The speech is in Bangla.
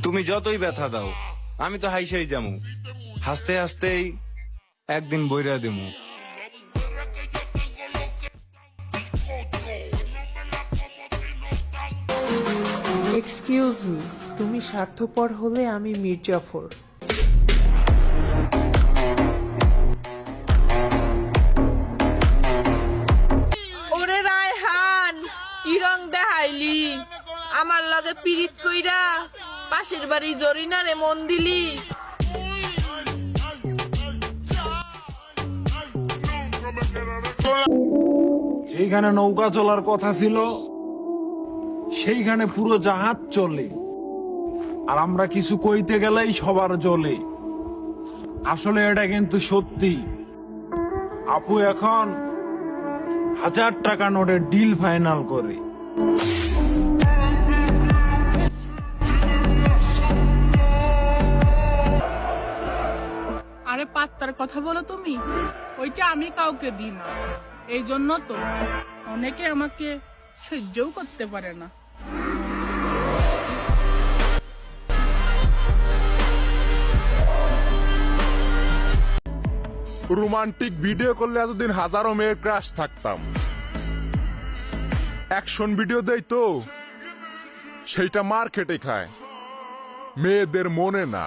তুমি যতই ব্যথা দাও আমি তো হাইসাই যামু, হাসতে হাসতেই একদিন বইরা দিমু। এক্সকিউজ মি, তুমি স্বার্থপর হলে আমি মির্জাফর। ওরে রায়হান, কি রং দেখাইলি, আমার লগে পিরিত কইরা পাশের বাড়ি জরিনারে মন দিলি। যেখানে নৌকা চলার কথা ছিল সেইখানে পুরো জাহাজ চলে, আর আমরা কিছু কইতে গেলেই সবার জ্বলে। আসলে এটা কিন্তু সত্যি। আপু এখন 1000 টাকা নোটের ডিল ফাইনাল করে। আরে পাত্তার কথা বলো তুমি, ওইটা আমি কাউকে দিই না। এই জন্য তো অনেকে আমাকে সহ্যও করতে পারে না। রোমান্টিক ভিডিও করলে এতদিন হাজারো মেয়ের ক্রাশ থাকতাম। অ্যাকশন ভিডিও দেই তো সেইটা মার্কেটে খায়, মেয়েদের মনে না।